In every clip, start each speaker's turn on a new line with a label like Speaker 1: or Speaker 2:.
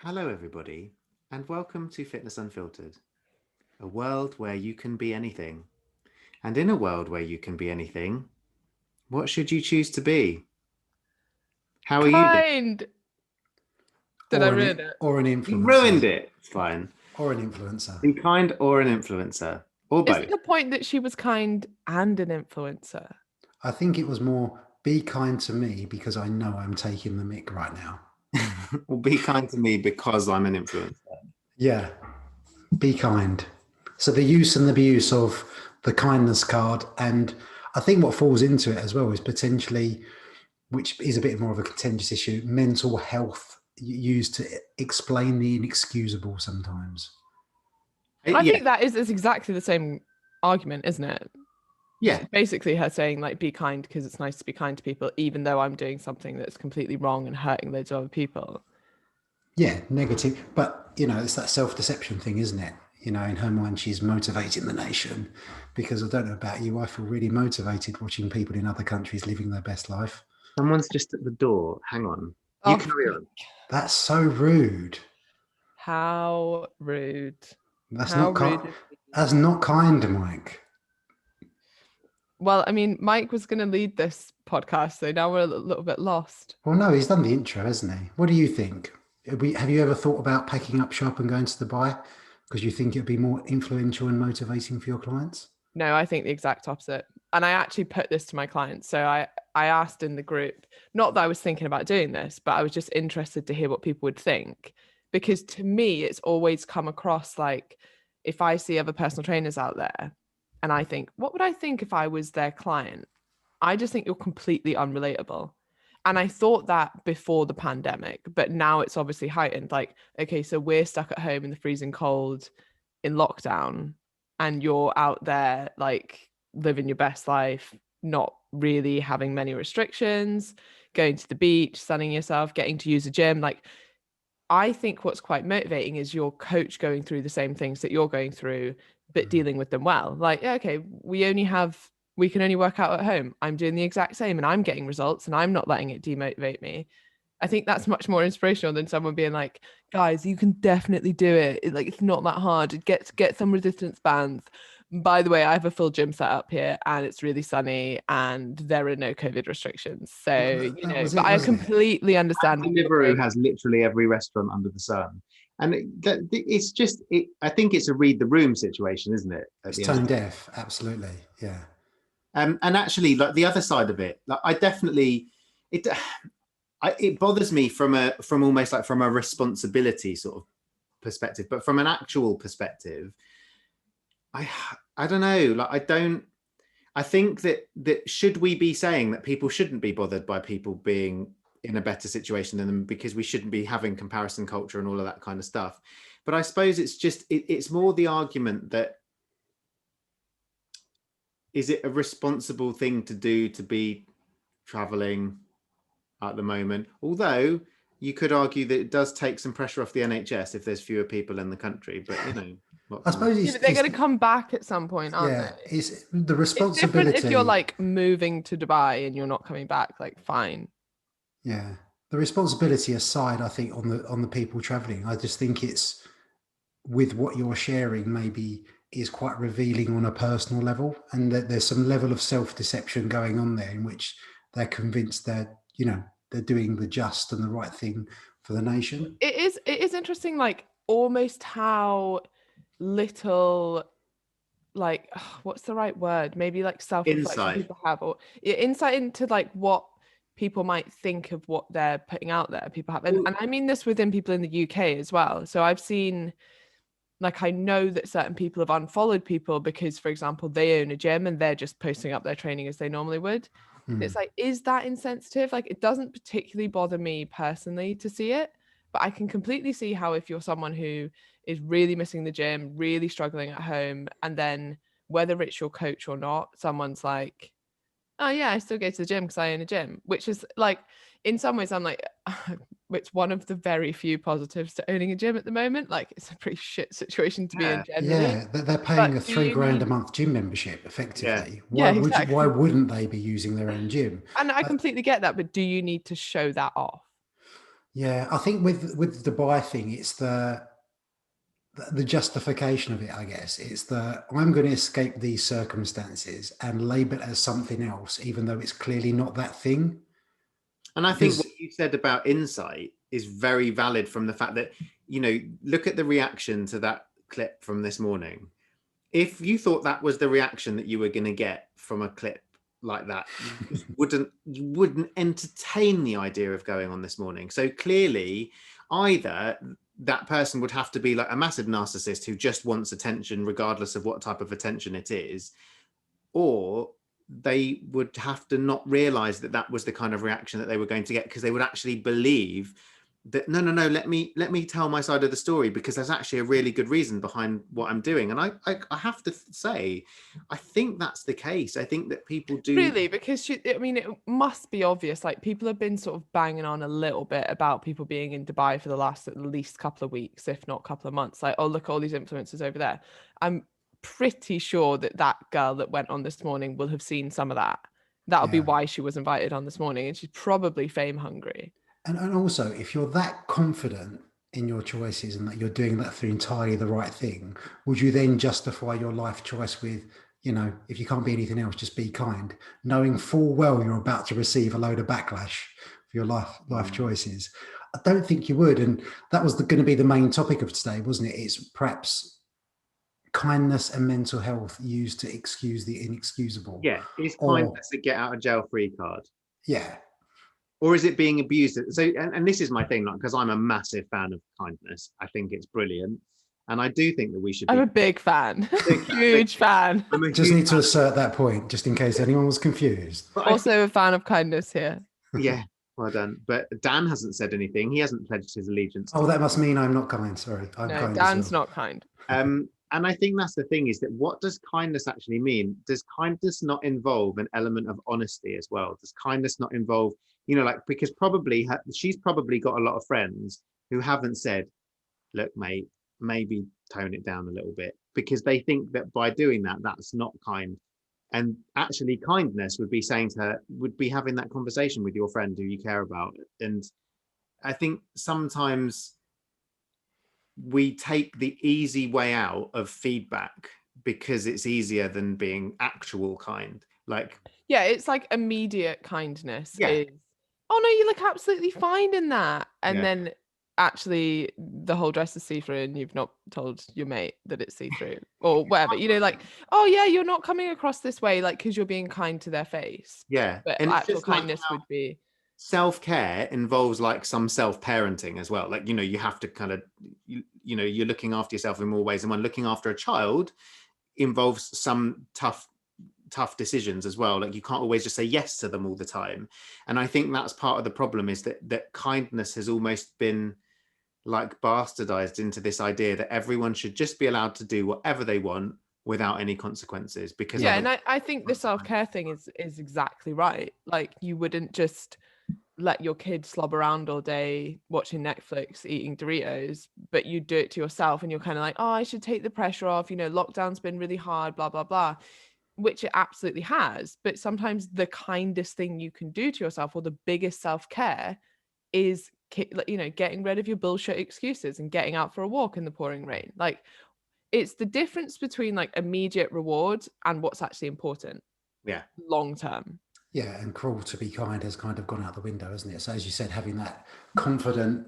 Speaker 1: Hello, everybody, and welcome to Fitness Unfiltered, a world where you can be anything. And in a world where you can be anything, what should you choose to be? How are you doing?
Speaker 2: Kind. Did I
Speaker 3: Or
Speaker 2: ruin it?
Speaker 3: an
Speaker 1: You ruined
Speaker 3: influencer.
Speaker 1: it. It's fine.
Speaker 3: Or an influencer.
Speaker 1: Be kind or an influencer, or
Speaker 2: Is
Speaker 1: both.
Speaker 2: it the point that she was kind and an influencer?
Speaker 3: I think it was more be kind to me because I know I'm taking the mick right now.
Speaker 1: Or be kind to me because I'm an influencer.
Speaker 3: Yeah, be kind. So the use and abuse of the kindness card, and I think what falls into it as well is potentially, which is a bit more of a contentious issue, mental health used to explain the inexcusable sometimes.
Speaker 2: I
Speaker 1: Yeah,
Speaker 2: think that is exactly the same argument, isn't it?
Speaker 1: yeah.
Speaker 2: Basically, her saying like, "Be kind because it's nice to be kind to people, even though I'm doing something that's completely wrong and hurting loads of other people."
Speaker 3: Yeah, negative. But, it's that self deception thing, isn't it? In her mind, she's motivating the nation because I don't know about you. I feel really motivated watching people in other countries living their best life.
Speaker 1: Someone's just at the door. Hang on. You
Speaker 2: Oh,
Speaker 1: carry on.
Speaker 3: That's so rude.
Speaker 2: how rude!
Speaker 3: That's
Speaker 2: How
Speaker 3: not
Speaker 2: rude!
Speaker 3: kind. That's not kind, Mike.
Speaker 2: Well, I mean, Mike was going to lead this podcast, so now we're a little bit lost.
Speaker 3: Well, no, he's done the intro, hasn't he? What do you think? Have you ever thought about packing up shop and going to Dubai because you think it'd be more influential and motivating for your clients?
Speaker 2: No, I think the exact opposite. And I actually put this to my clients. So I asked in the group, not that I was thinking about doing this, but I was just interested to hear what people would think. Because to me, it's always come across like if I see other personal trainers out there and I think, what would I think if I was their client? I just think you're completely unrelatable. And I thought that before the pandemic, but now it's obviously heightened. Like, okay, so we're stuck at home in the freezing cold in lockdown and you're out there like living your best life, not really having many restrictions, going to the beach, sunning yourself, getting to use a gym. Like, I think what's quite motivating is your coach going through the same things that you're going through, but dealing with them well. Like, yeah, okay, we can only work out at home. I'm doing the exact same and I'm getting results and I'm not letting it demotivate me. I think that's much more inspirational than someone being like, guys, you can definitely do it. Like, it's not that hard. Get some resistance bands. By the way, I have a full gym set up here and it's really sunny and there are no COVID restrictions. So,
Speaker 3: Well, that was
Speaker 2: but
Speaker 3: it,
Speaker 2: I
Speaker 3: wasn't it?
Speaker 2: completely understand what you're
Speaker 1: Deliveroo
Speaker 2: saying.
Speaker 1: has literally every restaurant under the sun. And it's just, I think it's a read the room situation, isn't it? At
Speaker 3: It's
Speaker 1: the end of
Speaker 3: tone
Speaker 1: the day.
Speaker 3: deaf. Absolutely. Yeah.
Speaker 1: And actually, like the other side of it, like I definitely, it, it bothers me from almost like from a responsibility sort of perspective, but from an actual perspective, I I don't know, like I don't. I think that should we be saying that people shouldn't be bothered by people being in a better situation than them because we shouldn't be having comparison culture and all of that kind of stuff. But I suppose it's just it's more the argument that is it a responsible thing to do to be traveling at the moment? Although you could argue that it does take some pressure off the NHS if there's fewer people in the country. But what
Speaker 3: I
Speaker 1: can we?
Speaker 3: suppose
Speaker 2: Yeah, but they're going to come back at some point, aren't
Speaker 3: yeah,
Speaker 2: they?
Speaker 3: it's the
Speaker 2: It's different if you're
Speaker 3: responsibility.
Speaker 2: like moving to Dubai and you're not coming back, like fine.
Speaker 3: Yeah. The responsibility aside, I think on the people traveling, I just think it's with what you're sharing maybe is quite revealing on a personal level, and that there's some level of self-deception going on there in which they're convinced they're doing the just and the right thing for the nation.
Speaker 2: It is interesting, like almost how little like what's the right word? Maybe like self-reflection
Speaker 1: Insight.
Speaker 2: people have or insight into like what people might think of what they're putting out there. People have and I mean this within people in the UK as well. So I've seen like I know that certain people have unfollowed people because, for example, they own a gym and they're just posting up their training as they normally would. And
Speaker 3: Hmm.
Speaker 2: it's like, is that insensitive? Like, it doesn't particularly bother me personally to see it, but I can completely see how if you're someone who is really missing the gym, really struggling at home, and then whether it's your coach or not, someone's like, oh yeah, I still go to the gym because I own a gym, which is like, in some ways, I'm like, it's one of the very few positives to owning a gym at the moment. Like, it's a pretty shit situation to be
Speaker 1: Yeah,
Speaker 2: in generally.
Speaker 3: Yeah, they're
Speaker 2: But
Speaker 3: paying a
Speaker 2: do
Speaker 3: three
Speaker 2: you
Speaker 3: grand a
Speaker 2: need?
Speaker 3: month gym membership
Speaker 1: yeah.
Speaker 3: effectively.
Speaker 2: Yeah,
Speaker 3: Why
Speaker 2: exactly.
Speaker 3: wouldn't they be using their own gym?
Speaker 2: And I
Speaker 3: Uh,
Speaker 2: completely get that, but do you need to show that off?
Speaker 3: Yeah, I think with the Dubai thing, it's the justification of it, I guess. It's I'm going to escape these circumstances and label it as something else, even though it's clearly not that thing.
Speaker 1: And I think
Speaker 3: Because
Speaker 1: what you said about insight is very valid from the fact that, look at the reaction to that clip from this morning. If you thought that was the reaction that you were going to get from a clip like that, you wouldn't entertain the idea of going on this morning. So clearly, either that person would have to be like a massive narcissist who just wants attention, regardless of what type of attention it is, or they would have to not realize that that was the kind of reaction that they were going to get, because they would actually believe that no, let me tell my side of the story, because there's actually a really good reason behind what I'm doing. And I have to say, I think that's the case. I think that people do
Speaker 2: Really, because I mean, it must be obvious. Like, people have been sort of banging on a little bit about people being in Dubai for the last at least couple of weeks, if not couple of months. Like, oh, look at all these influencers over there. I'm pretty sure that girl that went on this morning will have seen some of that. That'll be
Speaker 3: yeah,
Speaker 2: why she was invited on this morning, and she's probably fame hungry.
Speaker 3: and also if you're that confident in your choices and that you're doing that for entirely the right thing, would you then justify your life choice with, if you can't be anything else, just be kind, knowing full well you're about to receive a load of backlash for your life choices? I don't think you would. And that was going to be the main topic of today, wasn't it? It's perhaps kindness and mental health used to excuse the inexcusable.
Speaker 1: Yeah, is
Speaker 3: Or
Speaker 1: kindness a get out of jail free card,
Speaker 3: yeah,
Speaker 1: or is it being abused? So, and this is my thing, like, because I'm a massive fan of kindness. I think it's brilliant, and I do think that we should
Speaker 2: I'm
Speaker 1: be
Speaker 2: a big fan, huge fan.
Speaker 1: I'm a
Speaker 3: just
Speaker 1: huge
Speaker 3: need to assert that point just in case anyone was confused.
Speaker 1: but I think,
Speaker 2: Also a fan of kindness here.
Speaker 1: yeah, well done. But Dan hasn't said anything. He hasn't pledged his allegiance
Speaker 3: Oh,
Speaker 1: to.
Speaker 3: that must mean I'm not kind. Sorry, I'm
Speaker 2: No,
Speaker 3: kind
Speaker 2: Dan's
Speaker 3: as well.
Speaker 2: not kind.
Speaker 1: And I think that's the thing, is that what does kindness actually mean? Does kindness not involve an element of honesty as well? Does kindness not involve, like, because probably she's probably got a lot of friends who haven't said, look, mate, maybe tone it down a little bit, because they think that by doing that, that's not kind. And actually, kindness would be saying to her, would be having that conversation with your friend who you care about. And I think sometimes we take the easy way out of feedback because it's easier than being actual kind. Like,
Speaker 2: Yeah, it's like immediate kindness
Speaker 1: yeah,
Speaker 2: is, oh no, you look absolutely fine in that. And
Speaker 1: yeah,
Speaker 2: then actually the whole dress is see-through and you've not told your mate that it's see-through or whatever, like, oh yeah, you're not coming across this way, like, because you're being kind to their face.
Speaker 1: yeah.
Speaker 2: But
Speaker 1: And it's
Speaker 2: actual
Speaker 1: just like
Speaker 2: kindness would be,
Speaker 1: self-care involves like some self-parenting as well. Like, you have to kind of, you're looking after yourself in more ways than one. Looking after a child involves some tough decisions as well. Like, you can't always just say yes to them all the time. And I think that's part of the problem, is that kindness has almost been like bastardized into this idea that everyone should just be allowed to do whatever they want without any consequences, because
Speaker 2: yeah. And I think the self-care thing is exactly right. Like, you wouldn't just let your kid slob around all day watching Netflix, eating Doritos, but you do it to yourself and you're kind of like, oh, I should take the pressure off, lockdown's been really hard, blah, blah, blah, which it absolutely has. But sometimes the kindest thing you can do to yourself, or the biggest self-care, is getting rid of your bullshit excuses and getting out for a walk in the pouring rain. Like, it's the difference between like immediate reward and what's actually important
Speaker 1: yeah,
Speaker 2: long term.
Speaker 3: Yeah, and cruel to be kind has kind of gone out the window, hasn't it? So as you said, having that confident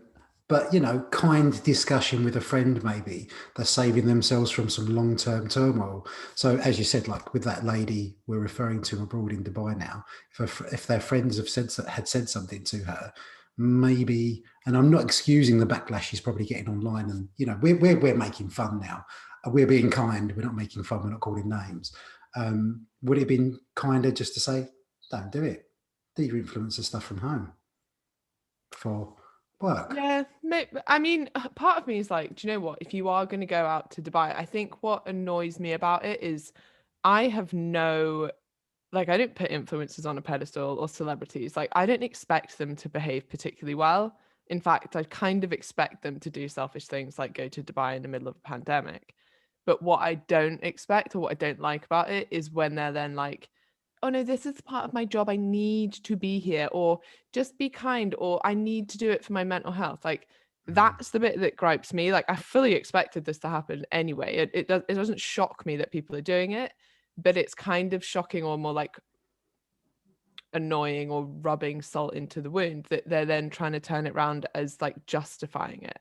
Speaker 3: but kind discussion with a friend, maybe they're saving themselves from some long-term turmoil. So as you said, like with that lady we're referring to abroad in Dubai now, if their friends had said something to her, maybe, and I'm not excusing the backlash she's probably getting online, and we're making fun now, we're being kind, we're not making fun, we're not calling names. Would it have been kinder just to say, don't do it, do your influencer stuff from home for work?
Speaker 2: Yeah, I mean, part of me is like, do you know what? If you are going to go out to Dubai, I think what annoys me about it is I have I don't put influencers on a pedestal or celebrities. Like, I don't expect them to behave particularly well. In fact, I kind of expect them to do selfish things like go to Dubai in the middle of a pandemic. But what I don't expect, or what I don't like about it, is when they're then like, oh no, this is part of my job, I need to be here, or just be kind, or I need to do it for my mental health. Like that's the bit that gripes me. Like I fully expected this to happen anyway. It doesn't shock me that people are doing it, but it's kind of shocking or more like annoying or rubbing salt into the wound that they're then trying to turn it around as like justifying it.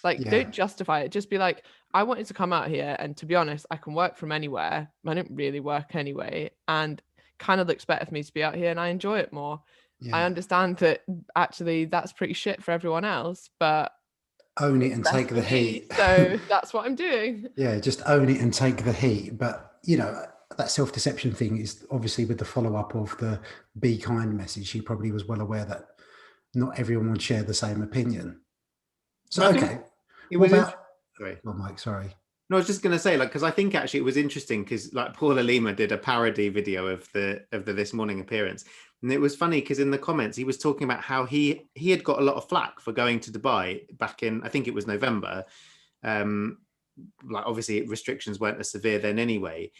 Speaker 2: Like don't justify it, just be like, I wanted to come out here, and to be honest, I can work from anywhere. I don't really work anyway, and kind of looks better for me to be out here, and I enjoy it more. I understand that actually that's pretty shit for everyone else, but
Speaker 3: own it and take the heat.
Speaker 2: So that's what I'm doing.
Speaker 3: Yeah, just own it and take the heat. But you know, that self-deception thing is obviously with the follow-up of the be kind message. She probably was well aware that not everyone would share the same opinion. So okay,
Speaker 1: it was
Speaker 3: sorry, well, Mike, sorry.
Speaker 1: No, I was just going to say, like, because I think actually it was interesting because like Paula Lima did a parody video of the This Morning appearance, and it was funny because in the comments he was talking about how he had got a lot of flack for going to Dubai back in, I think it was November. Like obviously restrictions weren't as severe then anyway,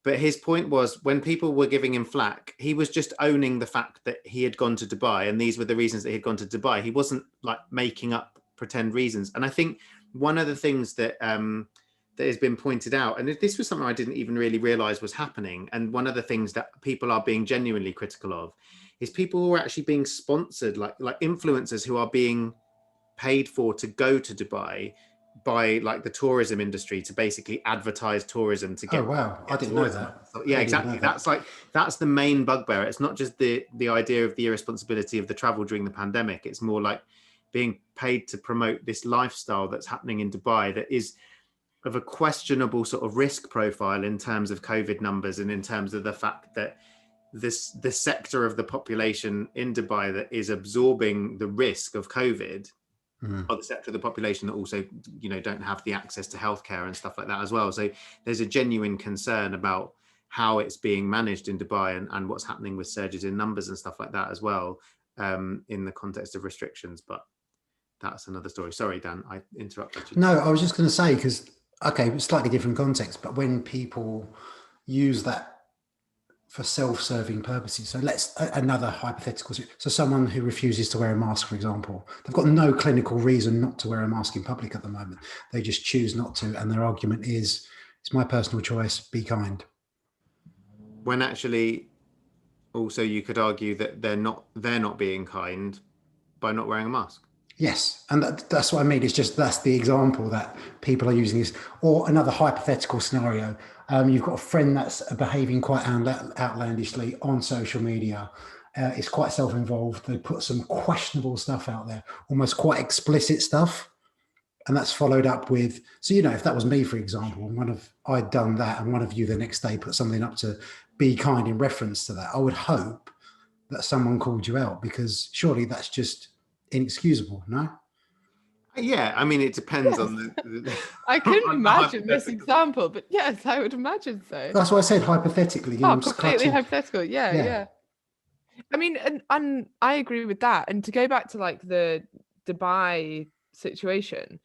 Speaker 1: but his point was when people were giving him flack, he was just owning the fact that he had gone to Dubai and these were the reasons that he had gone to Dubai. He wasn't like making up pretend reasons. And I think one of the things that that has been pointed out, and this was something I didn't even really realize was happening, and one of the things that people are being genuinely critical of is people who are actually being sponsored, like influencers who are being paid for to go to Dubai by like the tourism industry to basically advertise tourism to get.
Speaker 3: Oh wow, I didn't know that.
Speaker 1: So, yeah, exactly. That's the main bugbear. It's not just the idea of the irresponsibility of the travel during the pandemic. It's more like being paid to promote this lifestyle that's happening in Dubai that is of a questionable sort of risk profile in terms of COVID numbers and in terms of the fact that the sector of the population in Dubai that is absorbing the risk of COVID, or the sector of the population that also, you know, don't have the access to healthcare and stuff like that as well. So there's a genuine concern about how it's being managed in Dubai and what's happening with surges in numbers and stuff like that as well, in the context of restrictions. But that's another story. Sorry, Dan, I interrupted you.
Speaker 3: No, I was just going to say, because okay, slightly different context, but when people use that for self-serving purposes, so another hypothetical, so someone who refuses to wear a mask, for example, they've got no clinical reason not to wear a mask in public at the moment, they just choose not to, and their argument is, it's my personal choice, be kind.
Speaker 1: When actually also you could argue that they're not being kind by not wearing a mask.
Speaker 3: Yes, and that's what I mean. It's just that's the example that people are using is, or another hypothetical scenario. You've got a friend that's behaving quite outlandishly on social media. It's quite self-involved. They put some questionable stuff out there, almost quite explicit stuff, and that's followed up with. So you know, if that was me, for example, and I'd done that, and one of you the next day put something up to be kind in reference to that, I would hope that someone called you out, because surely that's just inexcusable, no?
Speaker 1: Yeah, I mean, it depends on the
Speaker 2: I couldn't imagine this example, but yes, I would imagine so.
Speaker 3: That's why I said hypothetically.
Speaker 2: Completely hypothetical. Yeah. I mean, and I agree with that. And to go back to like the Dubai situation,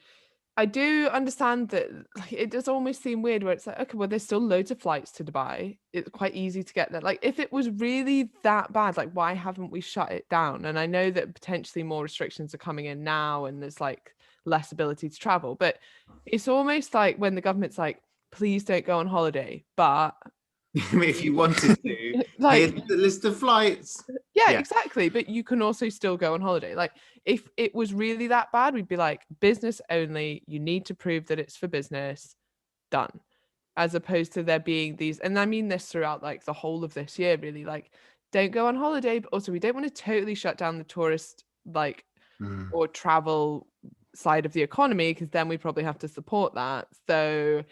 Speaker 2: I do understand that like, it does almost seem weird where it's like, okay, well, there's still loads of flights to Dubai. It's quite easy to get there. Like if it was really that bad, like why haven't we shut it down? And I know that potentially more restrictions are coming in now and there's like less ability to travel, but it's almost like when the government's like, please don't go on holiday, but
Speaker 1: if you wanted to,
Speaker 2: like,
Speaker 1: here's the list of flights.
Speaker 2: Yeah, exactly. But you can also still go on holiday. Like if it was really that bad, we'd be like, business only, you need to prove that it's for business, done. As opposed to there being these, and I mean this throughout like the whole of this year, really, like don't go on holiday, but also we don't want to totally shut down the tourist like or travel side of the economy, because then we probably have to support that. So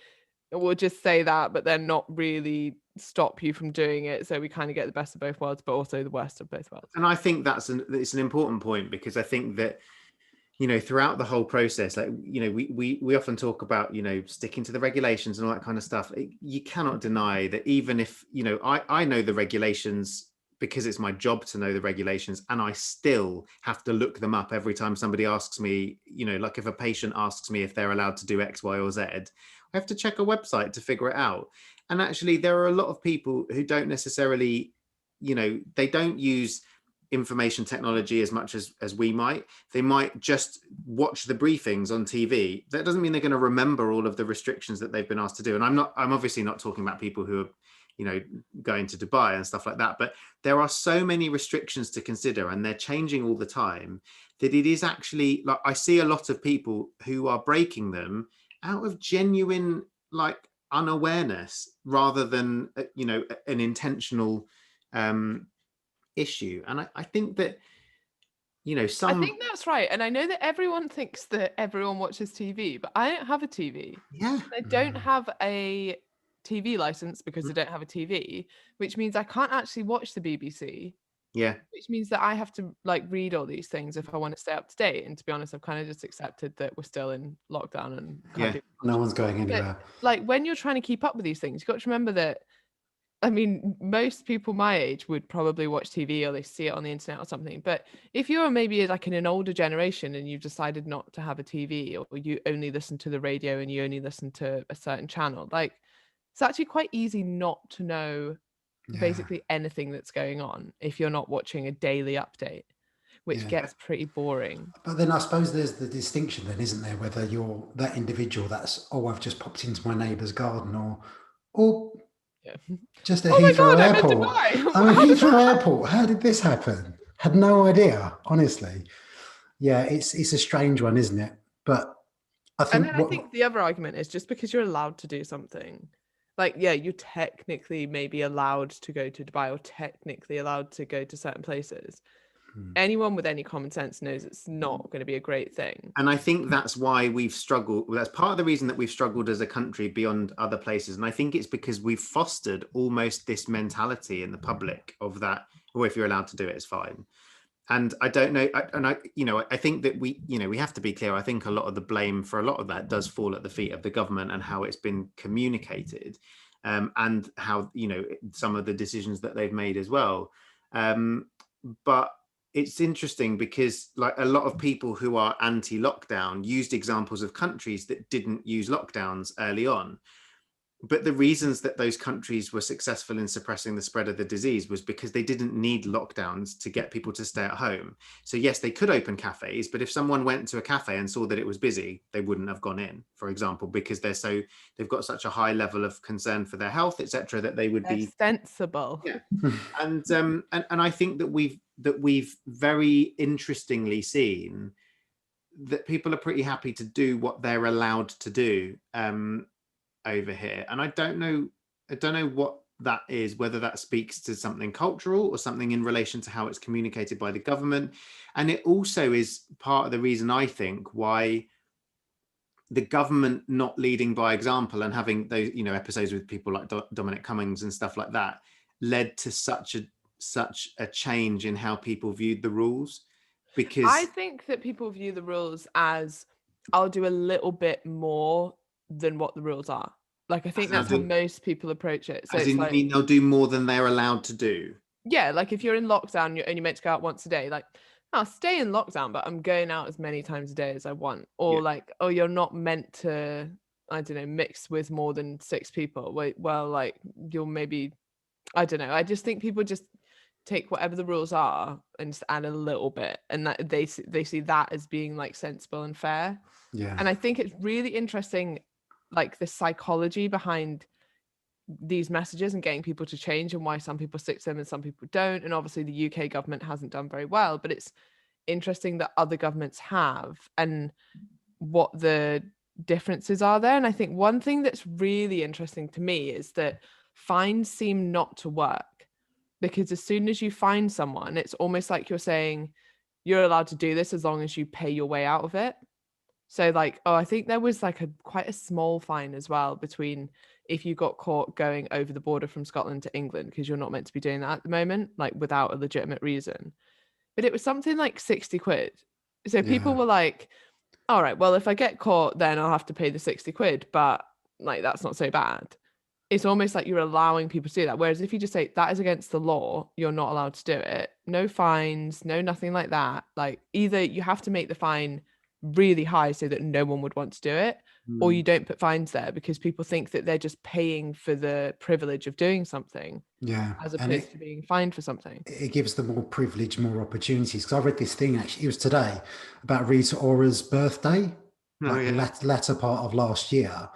Speaker 2: we'll just say that, but then not really stop you from doing it. So we kind of get the best of both worlds, but also the worst of both worlds.
Speaker 1: And I think it's an important point, because I think that, you know, throughout the whole process, like, you know, we often talk about, you know, sticking to the regulations and all that kind of stuff. You cannot deny that even if, you know, I know the regulations because it's my job to know the regulations, and I still have to look them up every time somebody asks me, you know, like if a patient asks me if they're allowed to do X, Y, or Z, I have to check a website to figure it out. And actually, there are a lot of people who don't necessarily they don't use information technology as much as we might. They might just watch the briefings on TV. That doesn't mean they're going to remember all of the restrictions that they've been asked to do. And I'm obviously not talking about people who are, going to Dubai and stuff like that, but there are so many restrictions to consider, and they're changing all the time, that it is actually, like, I see a lot of people who are breaking them out of genuine, like, unawareness rather than an intentional issue. And I think that
Speaker 2: I think that's right. And I know that everyone thinks that everyone watches TV, but I don't have a TV.
Speaker 1: Yeah.
Speaker 2: I don't have a TV license because I don't have a TV, which means I can't actually watch the BBC.
Speaker 1: Yeah.
Speaker 2: Which means that I have to like read all these things if I want to stay up to date. And to be honest, I've kind of just accepted that we're still in lockdown and can't do.
Speaker 3: No one's going anywhere.
Speaker 2: But, like, when you're trying to keep up with these things, you've got to remember that, I mean, most people my age would probably watch TV or they see it on the internet or something. But if you're maybe like in an older generation and you've decided not to have a TV, or you only listen to the radio and you only listen to a certain channel, like, it's actually quite easy not to know basically anything that's going on if you're not watching a daily update, which gets pretty boring.
Speaker 3: But then I suppose there's the distinction then, isn't there, whether you're that individual that's, I've just popped into my neighbour's garden, or just a Heathrow Airport. Heathrow Airport, how did this happen? Had no idea, honestly. Yeah, it's a strange one, isn't it? But I think
Speaker 2: the other argument is, just because you're allowed to do something, like, you're technically maybe allowed to go to Dubai or technically allowed to go to certain places. Anyone with any common sense knows it's not going to be a great thing.
Speaker 1: And I think that's why we've struggled. That's part of the reason that we've struggled as a country beyond other places. And I think it's because we've fostered almost this mentality in the public of that, if you're allowed to do it, it's fine. And I don't know. I think that we have to be clear. I think a lot of the blame for a lot of that does fall at the feet of the government and how it's been communicated, and how, some of the decisions that they've made as well. But it's interesting because, like, a lot of people who are anti-lockdown used examples of countries that didn't use lockdowns early on. But the reasons that those countries were successful in suppressing the spread of the disease was because they didn't need lockdowns to get people to stay at home. So yes, they could open cafes, but if someone went to a cafe and saw that it was busy, they wouldn't have gone in, for example, because they've got such a high level of concern for their health, etc., that they would be
Speaker 2: sensible.
Speaker 1: Yeah. And I think that we've very interestingly seen that people are pretty happy to do what they're allowed to do over here. And I don't know what that is, whether that speaks to something cultural or something in relation to how it's communicated by the government. And it also is part of the reason, I think, why the government not leading by example and having those episodes with people like Dominic Cummings and stuff like that led to such a change in how people viewed the rules. Because
Speaker 2: I think that people view the rules as, I'll do a little bit more than what the rules are. Like, I think that's how most people approach it. So
Speaker 1: as in, you mean they'll do more than they're allowed to do?
Speaker 2: Yeah, like if you're in lockdown, you're only meant to go out once a day. Like, I'll stay in lockdown, but I'm going out as many times a day as I want. Or like, you're not meant to, I don't know, mix with more than 6 people. Well, like, you'll maybe, I don't know. I just think people just take whatever the rules are and just add a little bit, and that they see that as being like sensible and fair.
Speaker 3: Yeah.
Speaker 2: And I think it's really interesting, like, the psychology behind these messages and getting people to change, and why some people stick to them and some people don't. And obviously the UK government hasn't done very well, but it's interesting that other governments have, and what the differences are there. And I think one thing that's really interesting to me is that fines seem not to work, because as soon as you fine someone, it's almost like you're saying you're allowed to do this as long as you pay your way out of it. So like, I think there was like quite a small fine as well between if you got caught going over the border from Scotland to England, because you're not meant to be doing that at the moment, like without a legitimate reason. But it was something like 60 quid. So people were like, all right, well, if I get caught, then I'll have to pay the 60 quid. But like, that's not so bad. It's almost like you're allowing people to do that. Whereas if you just say that is against the law, you're not allowed to do it. No fines, no nothing like that. Like, either you have to make the fine really high so that no one would want to do it, or you don't put fines there because people think that they're just paying for the privilege of doing something, as opposed to being fined for something.
Speaker 3: It gives them more privilege, more opportunities. Because I read this thing, actually, it was today, about Rita Ora's birthday, latter part of last year,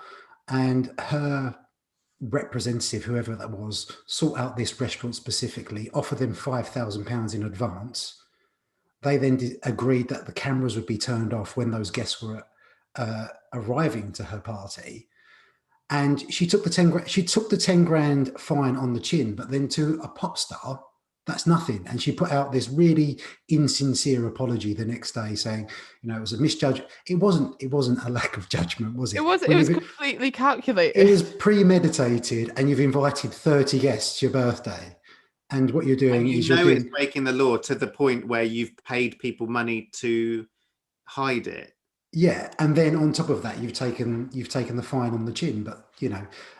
Speaker 3: and her representative, whoever that was, sought out this restaurant specifically, offered them £5,000 in advance. They then agreed that the cameras would be turned off when those guests were arriving to her party. And she took the 10 grand, she took the 10 grand fine on the chin, but then to a pop star, that's nothing. And she put out this really insincere apology the next day saying, it was a misjudgment. It wasn't a lack of judgment, was it?
Speaker 2: It was completely calculated.
Speaker 3: It was premeditated, and you've invited 30 guests to your birthday. And what you're doing is
Speaker 1: it's breaking the law to the point where you've paid people money to hide it.
Speaker 3: Yeah, and then on top of that, you've taken the fine on the chin. But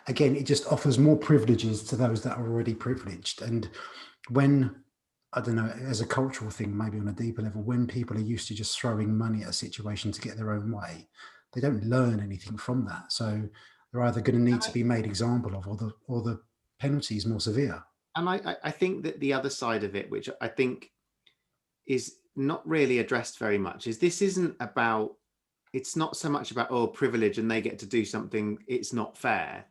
Speaker 3: again, it just offers more privileges to those that are already privileged. And when, I don't know, as a cultural thing, maybe on a deeper level, when people are used to just throwing money at a situation to get their own way, they don't learn anything from that. So they're either going to need to be made example of, or the penalty is more severe. And
Speaker 1: I think that the other side of it, which I think is not really addressed very much, is this isn't about, it's not so much about, privilege and they get to do something, it's not fair.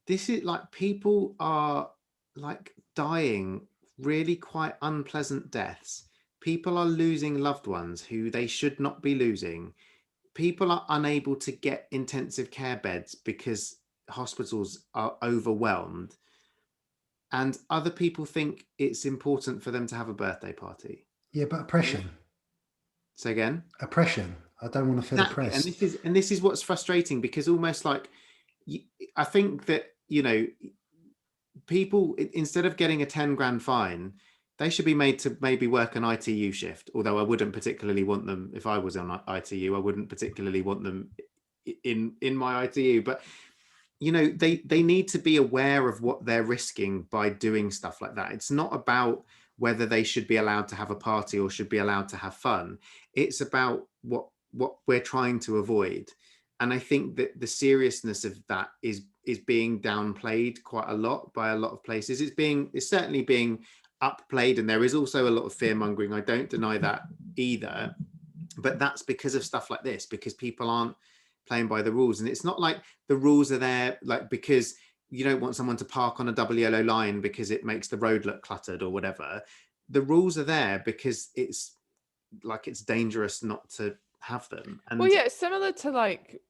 Speaker 1: This is like, people are like dying really quite unpleasant deaths. People are losing loved ones who they should not be losing. People are unable to get intensive care beds because hospitals are overwhelmed. And other people think it's important for them to have a birthday party.
Speaker 3: Yeah, but oppression.
Speaker 1: Say again?
Speaker 3: Oppression. I don't want to feel oppressed.
Speaker 1: And this is what's frustrating, because almost like, I think that, people, instead of getting a 10 grand fine, they should be made to maybe work an ITU shift. Although I wouldn't particularly want them, if I was on ITU, I wouldn't particularly want them in my ITU. But they need to be aware of what they're risking by doing stuff like that. It's not about whether they should be allowed to have a party or should be allowed to have fun. It's about what we're trying to avoid. And I think that the seriousness of that is being downplayed quite a lot by a lot of places. It's certainly being upplayed, and there is also a lot of fear mongering. I don't deny that either, but that's because of stuff like this, because people aren't playing by the rules. And it's not like the rules are there like because you don't want someone to park on a double yellow line because it makes the road look cluttered or whatever. The rules are there because it's dangerous not to have them. And
Speaker 2: well, yeah, it's similar to like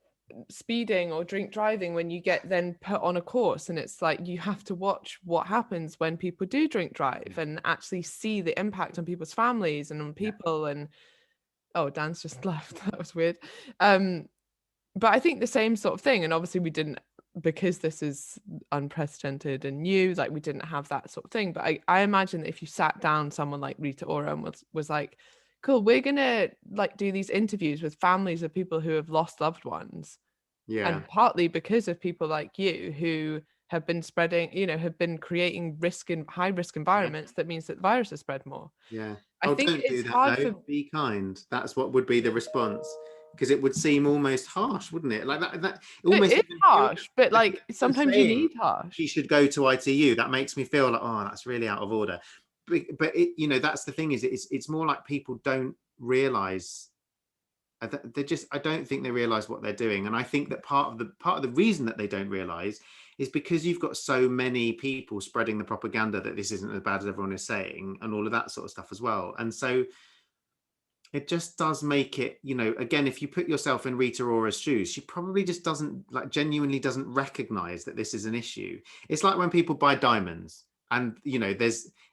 Speaker 2: speeding or drink driving, when you get then put on a course and it's like you have to watch what happens when people do drink drive and actually see the impact on people's families and on people. And Dan's just left. That was weird. But I think the same sort of thing. And obviously we didn't, because this is unprecedented and new, like we didn't have that sort of thing. But I imagine that if you sat down someone like Rita Ora and was like, cool, we're gonna like do these interviews with families of people who have lost loved ones. Yeah. And partly because of people like you who have been spreading, have been creating high risk environments, that means that the virus has spread more.
Speaker 1: Yeah.
Speaker 2: I think
Speaker 1: don't
Speaker 2: it's
Speaker 1: do that,
Speaker 2: hard
Speaker 1: no. Be kind. That's what would be the response. Because it would seem almost harsh, wouldn't it? Like that almost
Speaker 2: it is harsh, but like sometimes you need harsh.
Speaker 1: She should go to ITU. That makes me feel like, that's really out of order. But it, that's the thing, is it's more like people don't realize. I don't think they realize what they're doing. And I think that part of the reason that they don't realize is because you've got so many people spreading the propaganda that this isn't as bad as everyone is saying, and all of that sort of stuff as well. And so it just does make it, again, if you put yourself in Rita Ora's shoes, she probably just genuinely doesn't recognize that this is an issue. It's like when people buy diamonds and,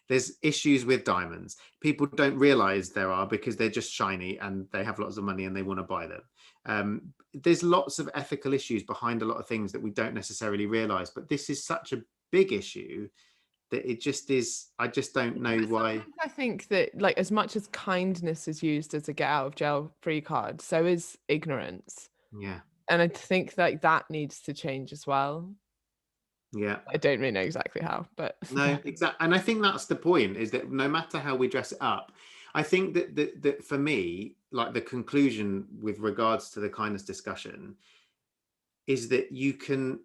Speaker 1: there's issues with diamonds. People don't realize there are because they're just shiny and they have lots of money and they want to buy them. There's lots of ethical issues behind a lot of things that we don't necessarily realize, but this is such a big issue that it just is. I just don't know why.
Speaker 2: I think that like as much as kindness is used as a get out of jail free card, so is ignorance.
Speaker 1: Yeah.
Speaker 2: And I think like that needs to change as well.
Speaker 1: Yeah.
Speaker 2: I don't really know exactly how, but
Speaker 1: no, exactly. And I think that's the point, is that no matter how we dress it up, I think that for me, like the conclusion with regards to the kindness discussion is that you can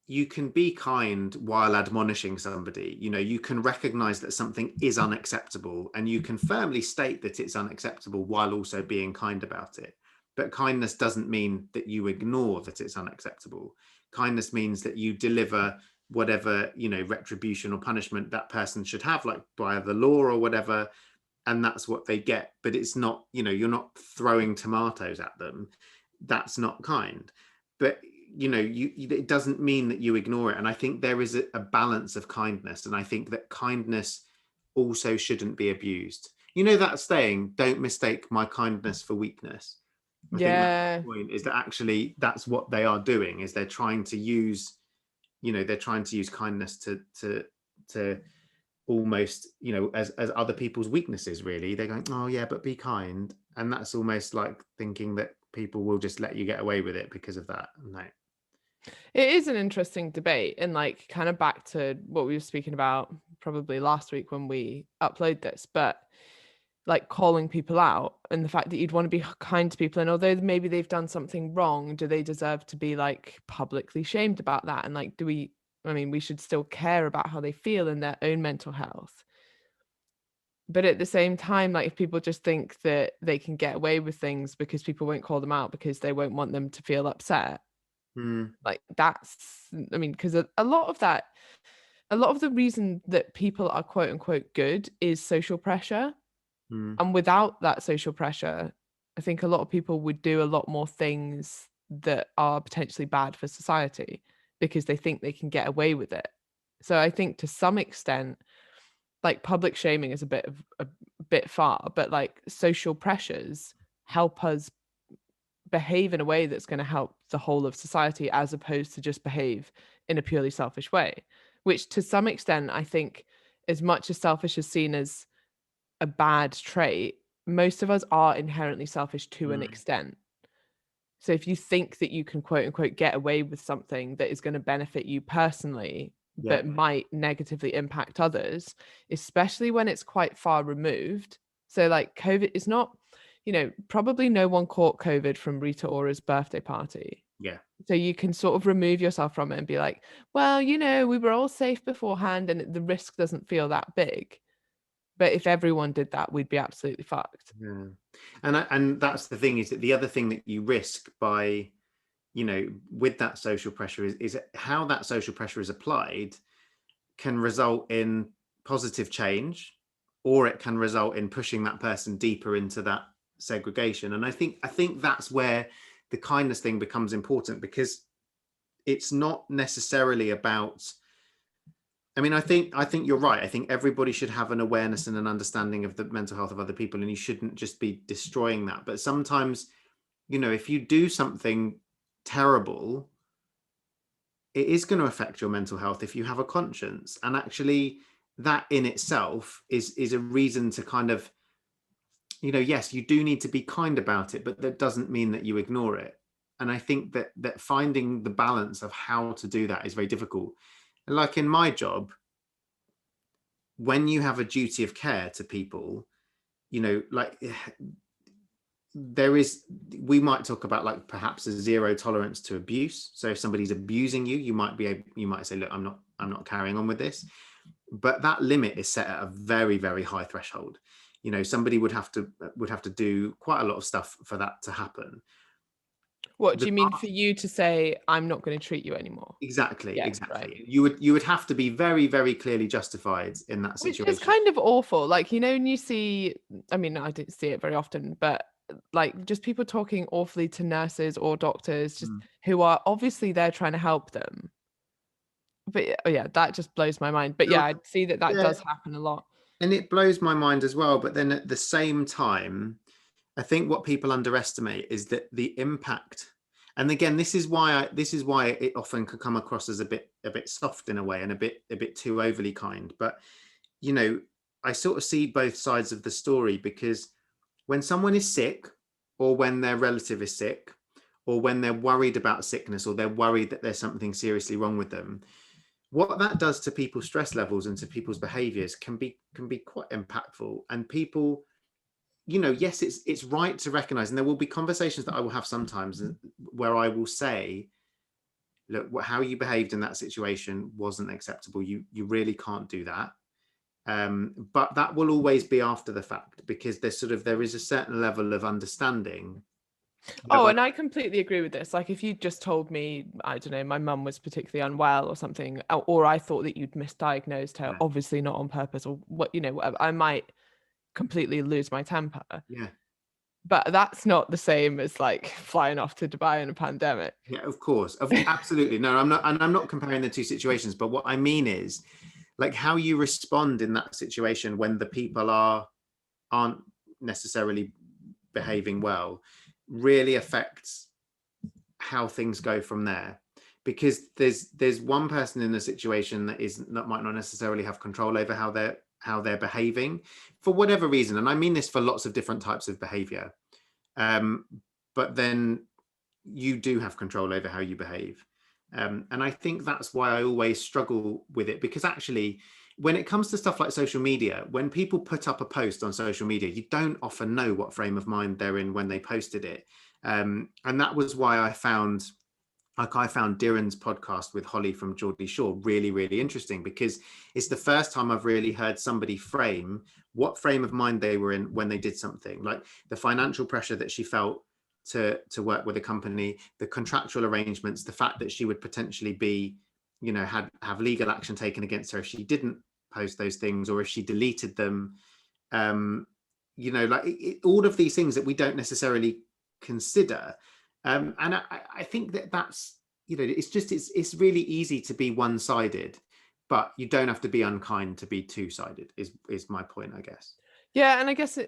Speaker 1: be kind while admonishing somebody. You can recognize that something is unacceptable, and you can firmly state that it's unacceptable while also being kind about it. But kindness doesn't mean that you ignore that it's unacceptable. Kindness means that you deliver whatever, retribution or punishment that person should have, like by the law or whatever, and that's what they get. But it's not, you're not throwing tomatoes at them. That's not kind. But it doesn't mean that you ignore it. And I think there is a balance of kindness, and I think that kindness also shouldn't be abused. That saying, don't mistake my kindness for weakness. I think that's the point, is that actually that's what they are doing, is they're trying to use kindness to almost, as other people's weaknesses. Really, they're going, oh yeah, but be kind. And that's almost like thinking that people will just let you get away with it because of that. No.
Speaker 2: It is an interesting debate, and like kind of back to what we were speaking about probably last week when we upload this, but like calling people out and the fact that you'd want to be kind to people, and although maybe they've done something wrong, do they deserve to be like publicly shamed about that? And like, we should still care about how they feel in their own mental health. But at the same time, like if people just think that they can get away with things because people won't call them out because they won't want them to feel upset, like that's, because a lot of the reason that people are quote unquote good is social pressure. And without that social pressure, I think a lot of people would do a lot more things that are potentially bad for society because they think they can get away with it. So I think to some extent, like public shaming is a bit far, but like social pressures help us behave in a way that's going to help the whole of society, as opposed to just behave in a purely selfish way, which to some extent, I think, as much as selfish is seen as a bad trait, most of us are inherently selfish to an extent. So if you think that you can quote unquote get away with something that is going to benefit you personally, but might negatively impact others, especially when it's quite far removed. So like COVID is not, probably no one caught COVID from Rita Ora's birthday party.
Speaker 1: Yeah.
Speaker 2: So you can sort of remove yourself from it and be like, well, we were all safe beforehand and the risk doesn't feel that big. But if everyone did that, we'd be absolutely fucked.
Speaker 1: Yeah. And that's the thing, is that the other thing that you risk by, with that social pressure is how that social pressure is applied can result in positive change, or it can result in pushing that person deeper into that segregation. And I think that's where the kindness thing becomes important, because it's not necessarily about, I think you're right. I think everybody should have an awareness and an understanding of the mental health of other people, and you shouldn't just be destroying that. But sometimes, if you do something terrible, it is going to affect your mental health if you have a conscience. And actually, that in itself is a reason to kind of, yes, you do need to be kind about it, but that doesn't mean that you ignore it. And I think that finding the balance of how to do that is very difficult. Like in my job, when you have a duty of care to people, like we might talk about like perhaps a zero tolerance to abuse. So if somebody's abusing you, you might say, look, I'm not carrying on with this. But that limit is set at a very, very high threshold. Somebody would have to do quite a lot of stuff for that to happen.
Speaker 2: What do you mean for you to say, I'm not going to treat you anymore?
Speaker 1: Exactly.
Speaker 2: Yeah,
Speaker 1: exactly.
Speaker 2: Right.
Speaker 1: You would have to be very, very clearly justified in that situation.
Speaker 2: Which is kind of awful. Like, when you see, I didn't see it very often, but like just people talking awfully to nurses or doctors, just who are obviously there trying to help them. But yeah, that just blows my mind. But yeah, I see that does happen a lot.
Speaker 1: And it blows my mind as well. But then at the same time, I think what people underestimate is that the impact, and again, this is why it often can come across as a bit soft in a way, and a bit too overly kind. But I sort of see both sides of the story, because when someone is sick, or when their relative is sick, or when they're worried about sickness, or they're worried that there's something seriously wrong with them, what that does to people's stress levels and to people's behaviors can be quite impactful. And people yes, it's right to recognize, and there will be conversations that I will have sometimes where I will say, look, how you behaved in that situation wasn't acceptable. You really can't do that. But that will always be after the fact, because there is a certain level of understanding.
Speaker 2: Oh, and I completely agree with this. Like, if you just told me, I don't know, my mum was particularly unwell or something, or I thought that you'd misdiagnosed her, obviously not on purpose, or whatever, I might completely lose my temper.
Speaker 1: Yeah.
Speaker 2: But that's not the same as like flying off to Dubai in a pandemic.
Speaker 1: Yeah, of course. Absolutely. No, I'm not comparing the two situations, but what I mean is, like, how you respond in that situation when the people aren't necessarily behaving well really affects how things go from there. Because there's one person in a situation that might not necessarily have control over how they're behaving for whatever reason, and I mean this for lots of different types of behavior. But then you do have control over how you behave. And I think that's why I always struggle with it, because actually, when it comes to stuff like social media, when people put up a post on social media, you don't often know what frame of mind they're in when they posted it. And that was why I found Diran's podcast with Holly from Geordie Shore really, really interesting, because it's the first time I've really heard somebody frame what frame of mind they were in when they did something, like the financial pressure that she felt to work with a company, the contractual arrangements, the fact that she would potentially be, have legal action taken against her if she didn't post those things, or if she deleted them. All of these things that we don't necessarily consider. And I think that's, it's really easy to be one-sided, but you don't have to be unkind to be two-sided is my point, I guess.
Speaker 2: Yeah, and I guess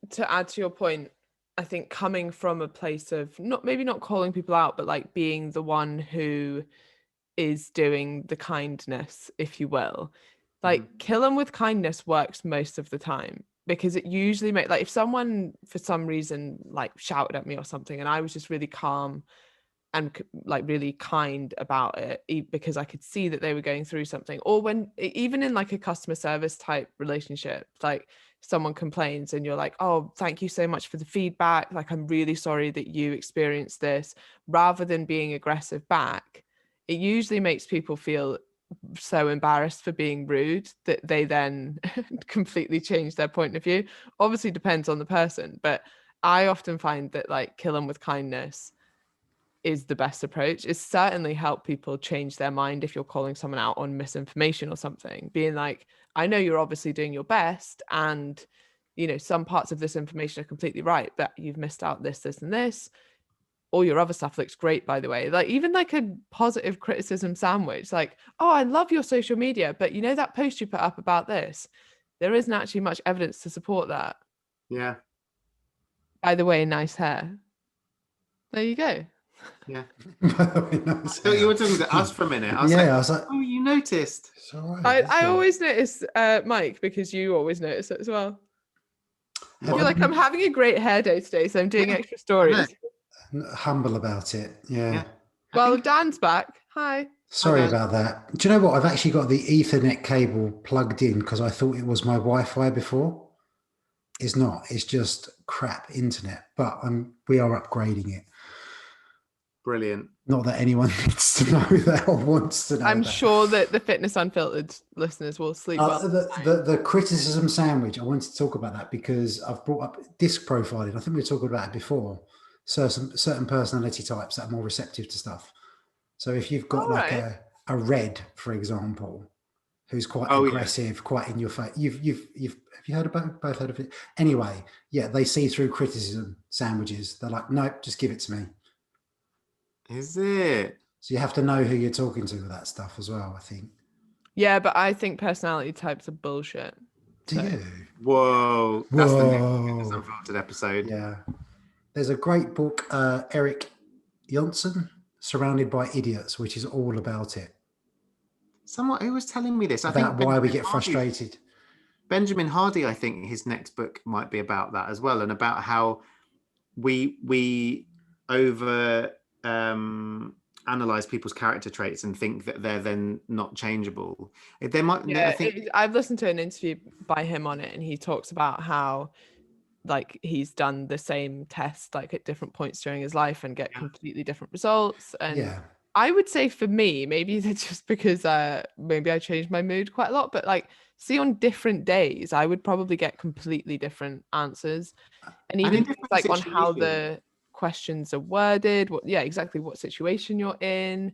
Speaker 2: to add to your point, I think coming from a place of maybe not calling people out, but like being the one who is doing the kindness, if you will, like kill them with kindness works most of the time, because it usually if someone for some reason like shouted at me or something and I was just really calm and like really kind about it, because I could see that they were going through something, or when even in like a customer service type relationship, like someone complains and you're like, oh, thank you so much for the feedback, like I'm really sorry that you experienced this, rather than being aggressive back, it usually makes people feel so embarrassed for being rude that they then completely change their point of view. Obviously depends on the person, but I often find that like kill them with kindness is the best approach. It's certainly helped people change their mind if you're calling someone out on misinformation or something, being like, I know you're obviously doing your best and some parts of this information are completely right, but you've missed out this and this. All your other stuff looks great, by the way. Like even like a positive criticism sandwich, like, oh, I love your social media, but that post you put up about this, there isn't actually much evidence to support that.
Speaker 1: Yeah.
Speaker 2: By the way, nice hair. There you go.
Speaker 1: Yeah. I thought you were talking to us for a minute. I was like, oh, you noticed.
Speaker 3: It's all right,
Speaker 2: I always notice, Mike, because you always notice it as well. I feel like I'm having a great hair day today, so I'm doing extra stories.
Speaker 3: Humble about it. Yeah.
Speaker 2: Well, Dan's back. Hi.
Speaker 3: Sorry about that. Do you know what? I've actually got the Ethernet cable plugged in because I thought it was my Wi-Fi before. It's not. It's just crap internet, but we are upgrading it.
Speaker 1: Brilliant.
Speaker 3: Not that anyone needs to know that or wants to know.
Speaker 2: I'm sure that the Fitness Unfiltered listeners will sleep well.
Speaker 3: The criticism sandwich, I wanted to talk about that because I've brought up disc profiling. I think we were talking about it before. Certain personality types that are more receptive to stuff. So if you've got a red, for example, who's quite aggressive, quite in your face, have you heard about both heard of it? Anyway, yeah, they see through criticism sandwiches. They're like, nope, just give it to me.
Speaker 1: Is it?
Speaker 3: So you have to know who you're talking to with that stuff as well, I think.
Speaker 2: Yeah, but I think personality types are bullshit.
Speaker 3: Do you?
Speaker 1: Whoa. That's the next Fitness Unfiltered episode.
Speaker 3: Yeah. There's a great book, Eric Johnson, Surrounded by Idiots, which is all about it.
Speaker 1: Someone who was telling me this.
Speaker 3: About why we get frustrated.
Speaker 1: Benjamin Hardy, I think his next book might be about that as well, and about how we over analyze people's character traits and think that they're then not changeable. There might.
Speaker 2: Yeah, I've listened to an interview by him on it, and he talks about how like he's done the same test like at different points during his life and get completely different results. And I would say for me, maybe it's just because maybe I changed my mood quite a lot, but like see on different days I would probably get completely different answers. And even things like on how the questions are worded, exactly what situation you're in,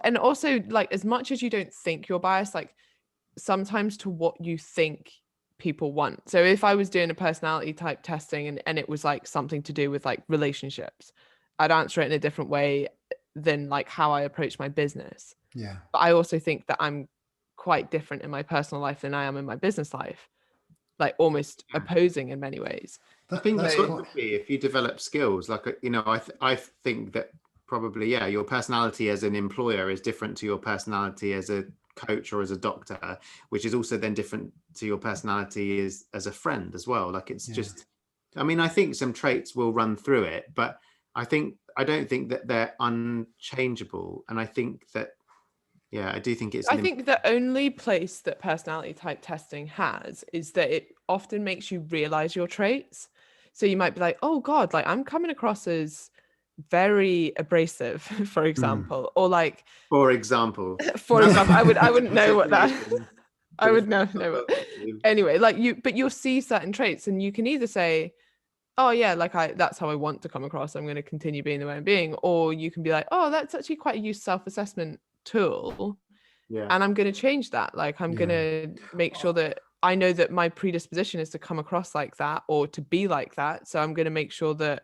Speaker 2: and also like as much as you don't think you're biased, like sometimes to what you think people want. So if I was doing a personality type testing and it was like something to do with like relationships, I'd answer it in a different way than like how I approach my business.
Speaker 3: Yeah.
Speaker 2: But I also think that I'm quite different in my personal life than I am in my business life, like almost opposing in many ways.
Speaker 1: I think that's what would be if you develop skills. Like, I think that probably, your personality as an employer is different to your personality as a coach or as a doctor, which is also then different to your personality as a friend as well. Like it's just, I mean, I think some traits will run through it, but I don't think that they're unchangeable. And I think that, I do think it's.
Speaker 2: I think the only place that personality type testing has is that it often makes you realize your traits. So you might be like, oh God, like I'm coming across as very abrasive, for example, or like,
Speaker 1: for example,
Speaker 2: I wouldn't know what that, I would know. Anyway, like but you'll see certain traits and you can either say, oh yeah, like that's how I want to come across. I'm going to continue being the way I'm being. Or you can be like, oh, that's actually quite a useful self-assessment tool. And I'm going to change that. Like I'm going to make sure that I know that my predisposition is to come across like that or to be like that. So I'm going to make sure that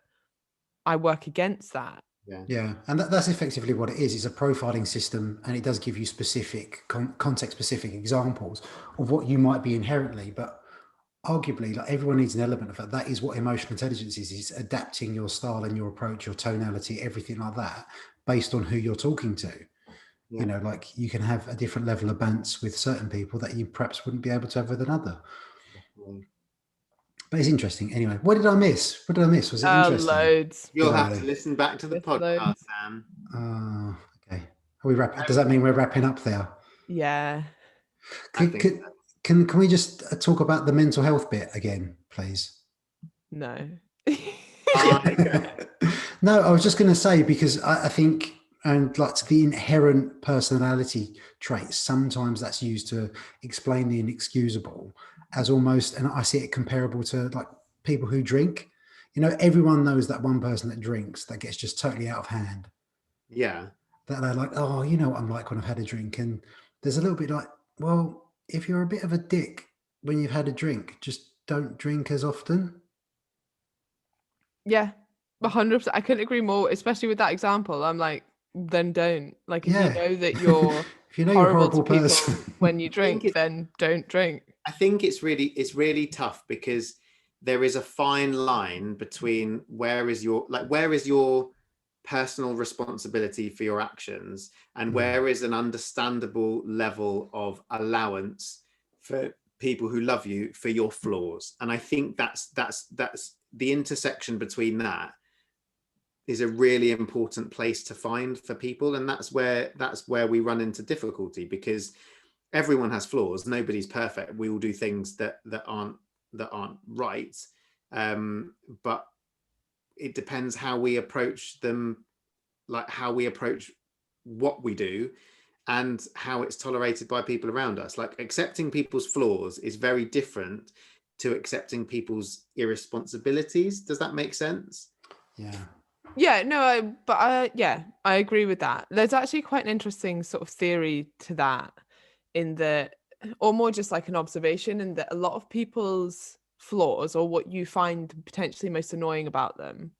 Speaker 2: I work against that.
Speaker 3: Yeah. And that's effectively what it is. It's a profiling system, and it does give you specific context specific examples of what you might be inherently, but arguably like everyone needs an element of it. That is what emotional intelligence is adapting your style and your approach, your tonality, everything like that based on who you're talking to. You know, like you can have a different level of bants with certain people that you perhaps wouldn't be able to have with another. But it's interesting. Anyway, what did I miss? Was it interesting?
Speaker 2: Loads.
Speaker 1: You'll have to listen back to the podcast, Sam.
Speaker 3: Okay. Are we wrapping? Does that mean we're wrapping up there?
Speaker 2: Yeah.
Speaker 3: Can we just talk about the mental health bit again, please?
Speaker 2: No.
Speaker 3: No, I was just going to say, because I think, and like the inherent personality traits, sometimes that's used to explain the inexcusable as almost, and I see it comparable to like people who drink. You know, everyone knows that one person that drinks that gets just totally out of hand.
Speaker 1: Yeah.
Speaker 3: That they're like, oh, you know what I'm like when I've had a drink. And there's a little bit like, well, if you're a bit of a dick when you've had a drink, just don't drink as often.
Speaker 2: Yeah, 100%. I couldn't agree more, especially with that example. I'm like, then don't. Like, if you know that you're
Speaker 3: if you know
Speaker 2: horrible
Speaker 3: you're a horrible
Speaker 2: to people
Speaker 3: person
Speaker 2: when you drink, then don't drink.
Speaker 1: I think it's really tough because there is a fine line between where is your personal responsibility for your actions and where is an understandable level of allowance for people who love you for your flaws. And I think that's the intersection between that is a really important place to find for people. And that's where we run into difficulty, because everyone has flaws. Nobody's perfect. We all do things that aren't right. But it depends how we approach them, like how we approach what we do and how it's tolerated by people around us. Like accepting people's flaws is very different to accepting people's irresponsibilities. Does that make sense?
Speaker 2: Yeah, no, I agree with that. There's actually quite an interesting sort of theory to that, in the, or more just like an observation, in that a lot of people's flaws, or what you find potentially most annoying about them,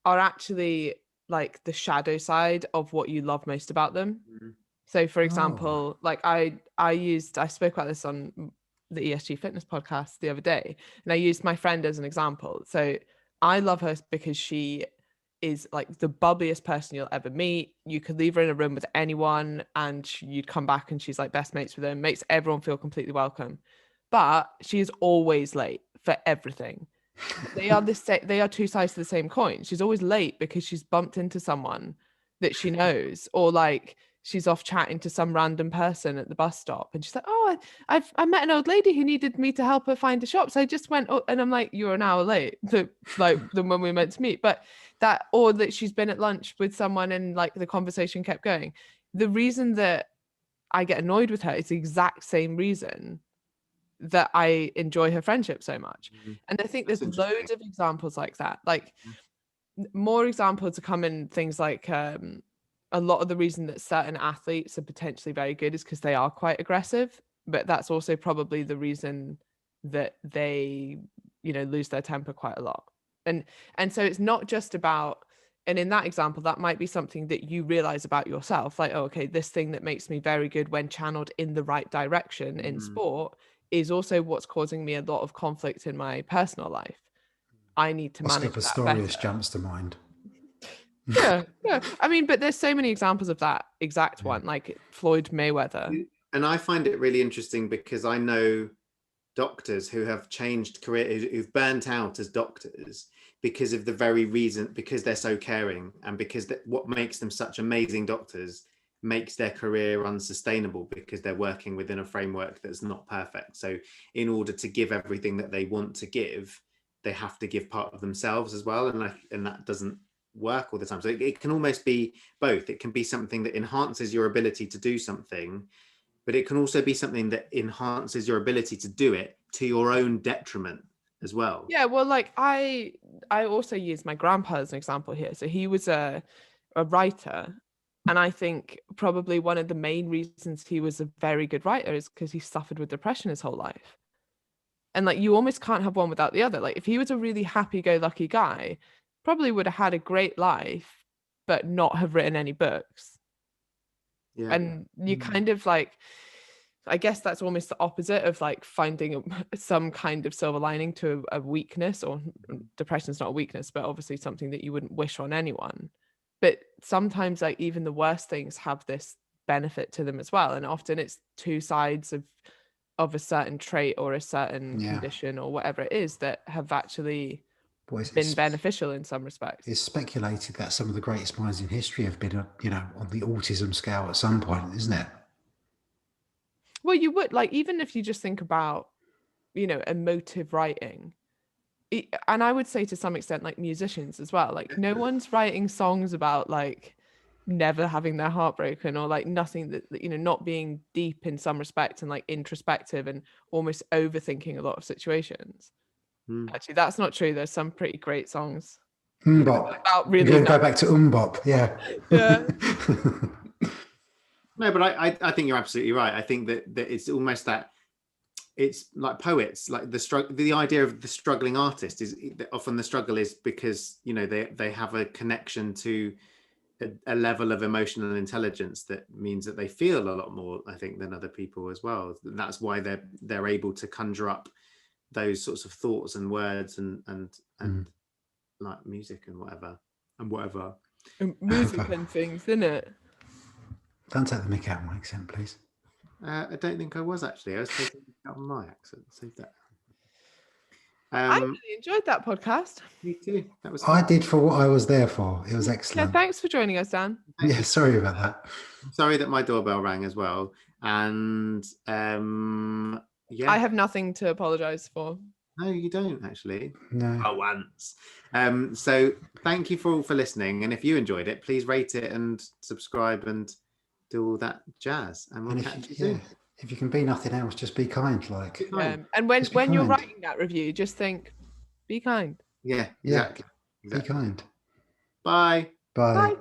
Speaker 2: are actually like the shadow side of what you love most about them. So for example, like I spoke about this on the ESG Fitness podcast the other day, and I used my friend as an example. So I love her because she is like the bubbliest person you'll ever meet. You could leave her in a room with anyone and you'd come back and she's like best mates with them, makes everyone feel completely welcome. But she is always late for everything. They are two sides to the same coin. She's always late because she's bumped into someone that she knows, or like she's off chatting to some random person at the bus stop, and she's like, oh, I met an old lady who needed me to help her find a shop, so I just went, oh, and I'm like, you're an hour late than when we were meant to meet. But that, or that she's been at lunch with someone and like the conversation kept going. The reason that I get annoyed with her is the exact same reason that I enjoy her friendship so much. And I think there's loads of examples like that. Like more examples to come in things like a lot of the reason that certain athletes are potentially very good is because they are quite aggressive, but that's also probably the reason that they, you know, lose their temper quite a lot. And so it's not just about, and in that example, that might be something that you realize about yourself, like, oh, okay, this thing that makes me very good when channeled in the right direction in sport is also what's causing me a lot of conflict in my personal life. I need to manage that better.
Speaker 3: Pistorius jumps to mind.
Speaker 2: Yeah. I mean, but there's so many examples of that exact one, like Floyd Mayweather.
Speaker 1: And I find it really interesting because I know doctors who have changed career, who've burnt out as doctors because of the very reason, because they're so caring, and because what makes them such amazing doctors makes their career unsustainable because they're working within a framework that's not perfect. So in order to give everything that they want to give, they have to give part of themselves as well, and that doesn't work all the time. So it can almost be both. It can be something that enhances your ability to do something, but it can also be something that enhances your ability to do it to your own detriment as well.
Speaker 2: Yeah, well, like I also use my grandpa as an example here. So he was a writer, and I think probably one of the main reasons he was a very good writer is because he suffered with depression his whole life. And like you almost can't have one without the other. Like if he was a really happy-go-lucky guy, probably would have had a great life, but not have written any books. Yeah. And you kind of like, I guess that's almost the opposite of like finding some kind of silver lining to a weakness, or depression's not a weakness, but obviously something that you wouldn't wish on anyone. But sometimes like even the worst things have this benefit to them as well. And often it's two sides of a certain trait or a certain condition or whatever it is that have actually been beneficial in some respects.
Speaker 3: It's speculated that some of the greatest minds in history have been, on the autism scale at some point, isn't it?
Speaker 2: Well, you would, like, even if you just think about, emotive writing, and I would say to some extent, like musicians as well, like no one's writing songs about like never having their heart broken, or like nothing that, not being deep in some respect and like introspective and almost overthinking a lot of situations. Actually, that's not true. There's some pretty great songs.
Speaker 3: About really go back to yeah.
Speaker 1: No, but I think you're absolutely right. I think that it's almost that it's like poets, like the idea of the struggling artist is often the struggle is because they have a connection to a level of emotional intelligence that means that they feel a lot more, I think, than other people as well. That's why they're able to conjure up those sorts of thoughts and words and like music and whatever.
Speaker 2: Music and things, isn't it?
Speaker 3: Don't take the mick out of my accent, please.
Speaker 1: I don't think I was actually. I was taking out my accent. Save that.
Speaker 2: I really enjoyed that podcast.
Speaker 1: Me too. That was.
Speaker 3: I did for what I was there for. It was excellent.
Speaker 2: Yeah, thanks for joining us, Dan.
Speaker 3: Yeah, sorry about that.
Speaker 1: I'm sorry that my doorbell rang as well, and
Speaker 2: I have nothing to apologise for.
Speaker 1: No, you don't actually.
Speaker 3: No.
Speaker 1: Oh, once. So thank you for listening, and if you enjoyed it, please rate it and subscribe and do all that jazz, and we'll catch you soon.
Speaker 3: If you can be nothing else, just be kind.
Speaker 2: And when you're writing that review, just think, be kind.
Speaker 1: Yeah, exactly.
Speaker 3: Be kind.
Speaker 1: Bye.
Speaker 3: Bye.